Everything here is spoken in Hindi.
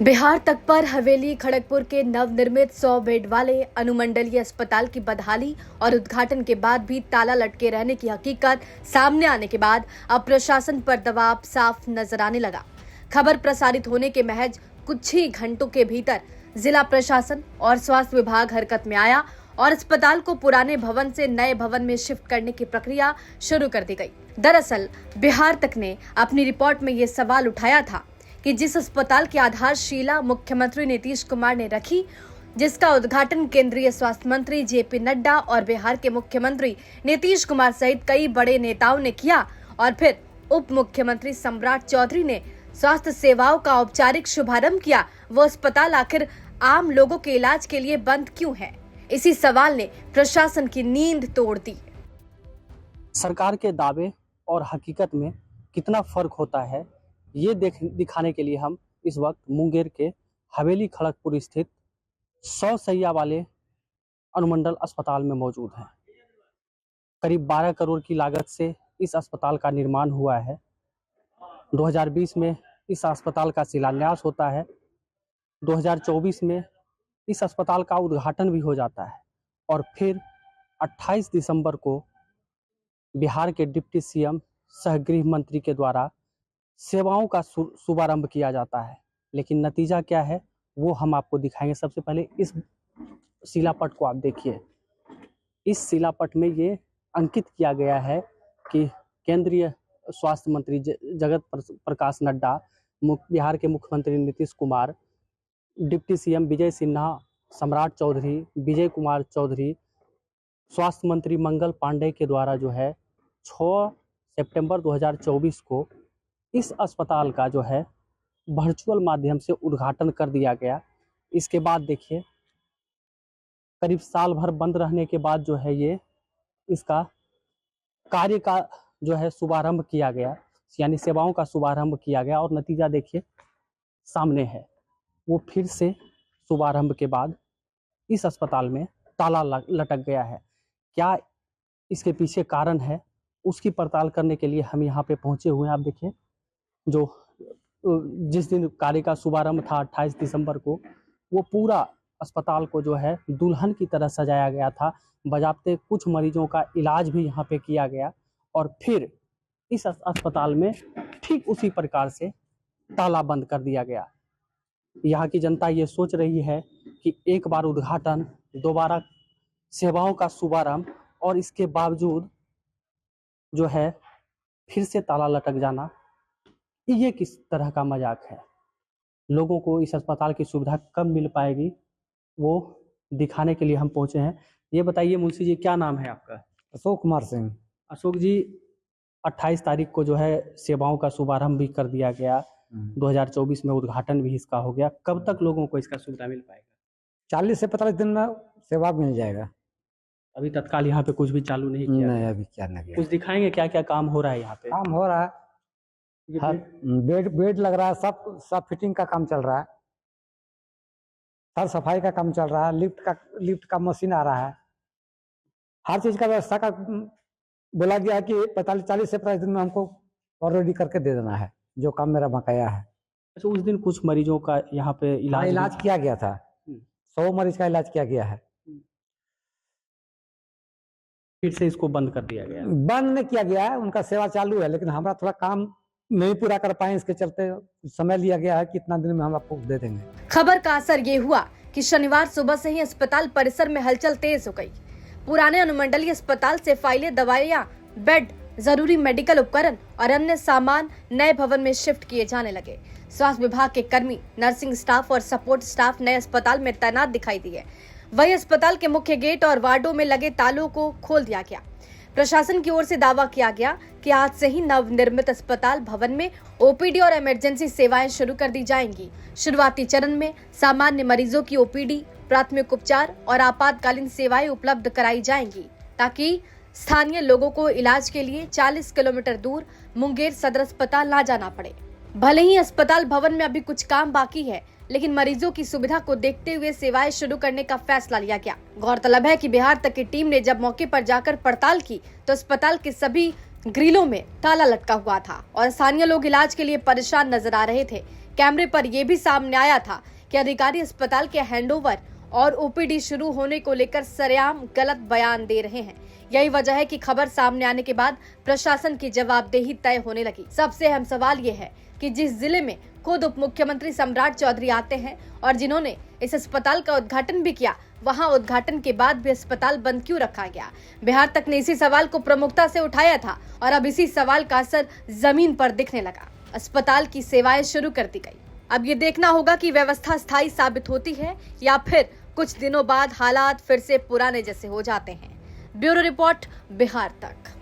बिहार तक पर हवेली खड़गपुर के नवनिर्मित 100 बेड वाले अनुमंडलीय अस्पताल की बदहाली और उद्घाटन के बाद भी ताला लटके रहने की हकीकत सामने आने के बाद अब प्रशासन पर दबाव साफ नजर आने लगा। खबर प्रसारित होने के महज कुछ ही घंटों के भीतर जिला प्रशासन और स्वास्थ्य विभाग हरकत में आया और अस्पताल को पुराने भवन से नए भवन में शिफ्ट करने की प्रक्रिया शुरू कर दी गई। दरअसल बिहार तक ने अपनी रिपोर्ट में ये सवाल उठाया था कि जिस अस्पताल की आधारशिला मुख्यमंत्री नीतीश कुमार ने रखी, जिसका उद्घाटन केंद्रीय स्वास्थ्य मंत्री जेपी नड्डा और बिहार के मुख्यमंत्री नीतीश कुमार सहित कई बड़े नेताओं ने किया, और फिर उप मुख्यमंत्री सम्राट चौधरी ने स्वास्थ्य सेवाओं का औपचारिक शुभारंभ किया, वो अस्पताल आखिर आम लोगों के इलाज के लिए बंद क्यों है? इसी सवाल ने प्रशासन की नींद तोड़ दी। सरकार के दावे और हकीकत में कितना फर्क होता है, ये दिखाने के लिए हम इस वक्त मुंगेर के हवेली खड़गपुर स्थित 100 शैय्या वाले अनुमंडल अस्पताल में मौजूद हैं। करीब 12 करोड़ की लागत से इस अस्पताल का निर्माण हुआ है। 2020 में इस अस्पताल का शिलान्यास होता है। 2024 में इस अस्पताल का उद्घाटन भी हो जाता है और फिर 28 दिसंबर को बिहार के डिप्टी सीएम सह गृह मंत्री के द्वारा सेवाओं का शुभारंभ किया जाता है। लेकिन नतीजा क्या है वो हम आपको दिखाएंगे। सबसे पहले इस शिलापट को आप देखिए। इस शिलापट में ये अंकित किया गया है कि केंद्रीय स्वास्थ्य मंत्री जगत प्रकाश नड्डा, बिहार के मुख्यमंत्री नीतीश कुमार, डिप्टी सीएम विजय सिन्हा, सम्राट चौधरी, विजय कुमार चौधरी, स्वास्थ्य मंत्री मंगल पांडे के द्वारा जो है 6 सितंबर 2024 को इस अस्पताल का जो है वर्चुअल माध्यम से उद्घाटन कर दिया गया। इसके बाद देखिए करीब साल भर बंद रहने के बाद जो है ये इसका कार्य का जो है शुभारंभ किया गया, यानी सेवाओं का शुभारंभ किया गया, और नतीजा देखिए सामने है। वो फिर से शुभारंभ के बाद इस अस्पताल में ताला लटक गया है। क्या इसके पीछे कारण है, उसकी पड़ताल करने के लिए हम यहाँ पे पहुंचे हुए हैं। आप देखिए जो जिस दिन कार्य का शुभारंभ था 28 दिसंबर को, वो पूरा अस्पताल को जो है दुल्हन की तरह सजाया गया था। बजाते कुछ मरीजों का इलाज भी यहाँ पे किया गया और फिर इस अस्पताल में ठीक उसी प्रकार से ताला बंद कर दिया गया। यहाँ की जनता ये सोच रही है कि एक बार उद्घाटन, दोबारा सेवाओं का शुभारंभ, और इसके बावजूद जो है फिर से ताला लटक जाना, ये किस तरह का मजाक है। लोगों को इस अस्पताल की सुविधा कब मिल पाएगी वो दिखाने के लिए हम पहुंचे हैं। ये बताइए मुंशी जी, क्या नाम है आपका? अशोक कुमार सिंह। अशोक जी, 28 तारीख को जो है सेवाओं का शुभारंभ भी कर दिया गया, 2024 में उद्घाटन भी इसका हो गया। कब तक लोगों को इसका सुविधा मिल पाएगा? 40 से 45 दिन में सेवा मिल जाएगा। अभी तत्काल यहाँ पे कुछ भी चालू नहीं किया? नहीं, अभी क्या नहीं किया। कुछ दिखाएंगे क्या क्या काम हो रहा है यहाँ पे? काम हो रहा है, बेड लग रहा है, सब फिटिंग का काम चल रहा है, हर सफाई का काम चल रहा है, लिफ्ट का मशीन आ रहा है, हर चीज का व्यवस्था का बोला गया है कि 40 से 45 दिन में हमको ऑलरेडी करके दे देना है, जो काम मेरा बकाया है। अच्छा, उस दिन कुछ मरीजों का यहाँ पे इलाज किया गया था। 100 मरीज का इलाज किया गया है। फिर से इसको बंद कर दिया गया? बंद नहीं किया गया है, उनका सेवा चालू है, लेकिन हमारा थोड़ा काम नहीं पूरा कर पाए, इसके चलते समय लिया गया है कि इतना दिन में हम आपको दे देंगे। खबर का असर ये हुआ कि शनिवार सुबह से ही अस्पताल परिसर में हलचल तेज हो गई। पुराने अनुमंडलीय अस्पताल से फाइलें, दवाइयां, बेड, जरूरी मेडिकल उपकरण और अन्य सामान नए भवन में शिफ्ट किए जाने लगे। स्वास्थ्य विभाग के कर्मी, नर्सिंग स्टाफ और सपोर्ट स्टाफ नए अस्पताल में तैनात दिखाई दिए। वही अस्पताल के मुख्य गेट और वार्डों में लगे तालों को खोल दिया गया। प्रशासन की ओर से दावा किया गया कि आज से ही नवनिर्मित अस्पताल भवन में ओपीडी और इमरजेंसी सेवाएं शुरू कर दी जाएंगी। शुरुआती चरण में सामान्य मरीजों की ओपीडी, प्राथमिक उपचार और आपातकालीन सेवाएं उपलब्ध कराई जाएंगी, ताकि स्थानीय लोगों को इलाज के लिए 40 किलोमीटर दूर मुंगेर सदर अस्पताल न जाना पड़े। भले ही अस्पताल भवन में अभी कुछ काम बाकी है, लेकिन मरीजों की सुविधा को देखते हुए सेवाएं शुरू करने का फैसला लिया गया। गौरतलब है कि बिहार तक की टीम ने जब मौके पर जाकर पड़ताल की तो अस्पताल के सभी ग्रिलों में ताला लटका हुआ था और स्थानीय लोग इलाज के लिए परेशान नजर आ रहे थे। कैमरे पर यह भी सामने आया था कि अधिकारी अस्पताल के हैंडओवर और ओपीडी शुरू होने को लेकर सरेआम गलत बयान दे रहे हैं। यही वजह है कि खबर सामने आने के बाद प्रशासन की जवाबदेही तय होने लगी। सबसे अहम सवाल ये है कि जिस जिले में खुद उप मुख्यमंत्री सम्राट चौधरी आते हैं और जिन्होंने इस अस्पताल का उद्घाटन भी किया, वहां उद्घाटन के बाद भी अस्पताल बंद क्यों रखा गया? बिहार तक ने इसी सवाल को प्रमुखता से उठाया था और अब इसी सवाल का असर जमीन पर दिखने लगा। अस्पताल की सेवाएं शुरू कर दी गई। अब ये देखना होगा कि व्यवस्था स्थायी साबित होती है या फिर कुछ दिनों बाद हालात फिर से पुराने जैसे हो जाते हैं। ब्यूरो रिपोर्ट, बिहार तक।